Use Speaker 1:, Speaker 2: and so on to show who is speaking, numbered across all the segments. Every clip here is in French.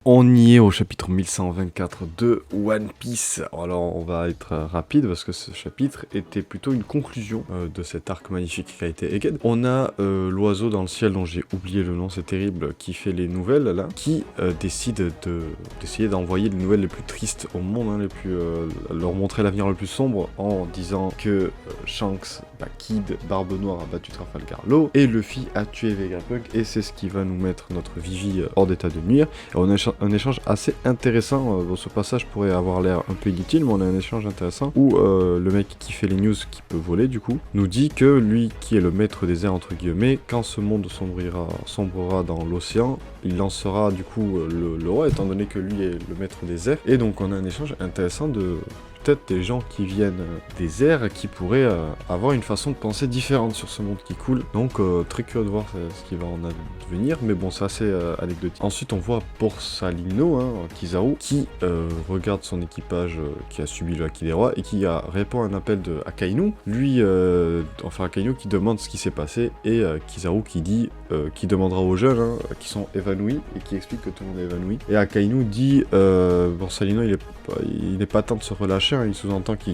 Speaker 1: On y est au chapitre 1124 de One Piece. Alors on va être rapide parce que ce chapitre était plutôt une conclusion de cet arc magnifique qui a été Egghead. On a l'oiseau dans le ciel dont j'ai oublié le nom, c'est terrible, qui fait les nouvelles là, qui décide d'essayer d'envoyer les nouvelles les plus tristes au monde, hein, leur montrer l'avenir le plus sombre en disant que Shanks, Kid, Barbe Noire a battu Trafalgar Law et Luffy a tué Vegapunk, et c'est ce qui va nous mettre notre Vivi hors d'état de nuire. Et on a un échange assez intéressant. Ce passage pourrait avoir l'air un peu inutile, mais on a un échange intéressant où le mec qui fait les news, qui peut voler du coup, nous dit que lui qui est le maître des airs entre guillemets, quand ce monde sombrera dans l'océan, il lancera du coup le roi, étant donné que lui est le maître des airs. Et donc on a un échange intéressant de peut-être des gens qui viennent des airs qui pourraient avoir une façon de penser différente sur ce monde qui coule. Donc très curieux de voir ce qui va en advenir, mais bon, c'est assez anecdotique. Ensuite on voit Borsalino, Kizaru, qui regarde son équipage qui a subi le Haki des Rois et qui répond à un appel de Akainu. Lui, enfin Akainu qui demande ce qui s'est passé, et Kizaru qui dit, qui demandera aux jeunes qui sont évanouis, et qui explique que tout le monde est évanoui. Et Akainu dit, Borsalino il n'est pas temps de se relâcher, il sous-entend que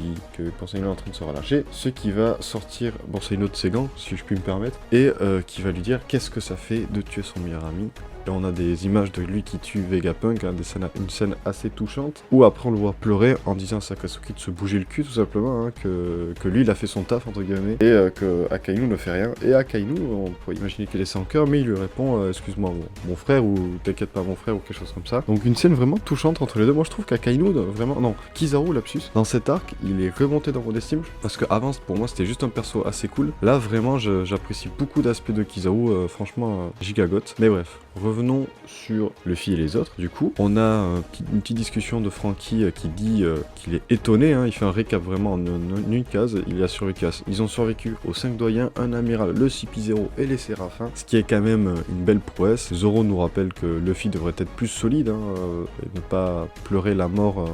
Speaker 1: Borsalino est en train de se relâcher, ce qui va sortir Borsalino de ses gants, si je puis me permettre, et qui va lui dire qu'est-ce que ça fait de tuer son meilleur ami. Et on a des images de lui qui tue Vegapunk, une scène assez touchante, où après on le voit pleurer en disant à Sakatsuki de se bouger le cul tout simplement, que lui il a fait son taf entre guillemets, et que Akainu ne fait rien. Et Akainu, on pourrait imaginer qu'il est sans cœur, mais il lui répond excuse-moi mon frère, ou t'inquiète pas mon frère, ou quelque chose comme ça. Donc une scène vraiment touchante entre les deux. Moi je trouve qu'Akainu, vraiment, non, Kizaru lapsus, dans cet arc, il est remonté dans mon estime, parce que avant pour moi c'était juste un perso assez cool. Là vraiment j'apprécie beaucoup d'aspects de Kizaru, franchement gigagote. Mais bref, revenons sur Luffy et les autres. Du coup, on a une petite discussion de Franky qui dit qu'il est étonné, il fait un récap vraiment en une case. Il a survécu ils ont survécu aux 5 doyens, un amiral, le CP0 et les Séraphins, ce qui est quand même une belle prouesse. Zoro nous rappelle que Luffy devrait être plus solide, et ne pas pleurer la mort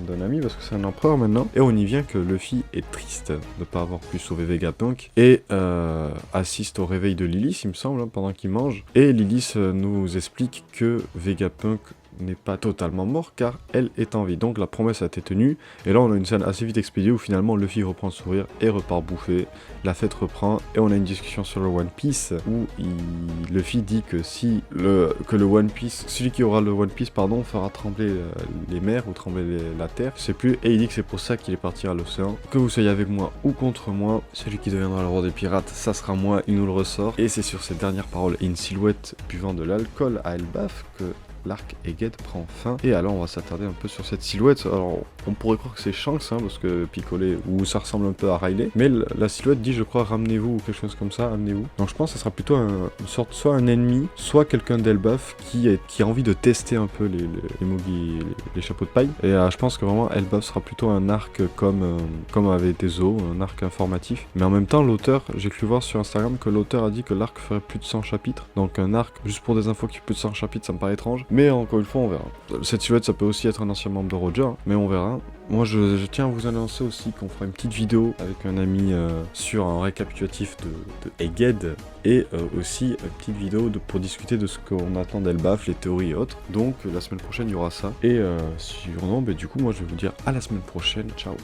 Speaker 1: d'un ami, parce que c'est un empereur maintenant. Et on y vient que Luffy est triste de ne pas avoir pu sauver Vegapunk, et assiste au réveil de Lilith, il me semble, pendant qu'il mange. Et Lilith nous explique que Vegapunk n'est pas totalement mort car elle est en vie, donc la promesse a été tenue. Et là on a une scène assez vite expédiée où finalement Luffy reprend le sourire et repart bouffer, la fête reprend, et on a une discussion sur le One Piece où Luffy dit que celui qui aura le One Piece fera trembler les mers ou trembler la terre, je sais plus, et il dit que c'est pour ça qu'il est parti à l'océan, que vous soyez avec moi ou contre moi, celui qui deviendra le roi des pirates, ça sera moi, il nous le ressort. Et c'est sur ces dernières paroles et une silhouette buvant de l'alcool à Elbaf que l'arc Egghead prend fin. Et alors on va s'attarder un peu sur cette silhouette. Alors on pourrait croire que c'est Shanks, parce que picolé, ou ça ressemble un peu à Riley, mais la silhouette dit je crois ramenez-vous, ou quelque chose comme ça, amenez-vous. Donc je pense que ça sera plutôt une sorte, soit un ennemi, soit quelqu'un d'Elbaf qui a envie de tester un peu les chapeaux de paille. Et je pense que vraiment Elbaf sera plutôt un arc comme avait été Zo, un arc informatif. Mais en même temps l'auteur, j'ai cru voir sur Instagram que l'auteur a dit que l'arc ferait plus de 100 chapitres. Donc un arc juste pour des infos qui fait plus de 100 chapitres, ça me paraît étrange. Mais encore une fois, on verra. Cette silhouette, ça peut aussi être un ancien membre de Roger, mais on verra. Moi, je tiens à vous annoncer aussi qu'on fera une petite vidéo avec un ami sur un récapitulatif de Egghead, et aussi une petite vidéo pour discuter de ce qu'on attend d'Elbaf, les théories et autres. Donc, la semaine prochaine, il y aura ça. Et sinon, du coup, moi, je vais vous dire à la semaine prochaine. Ciao.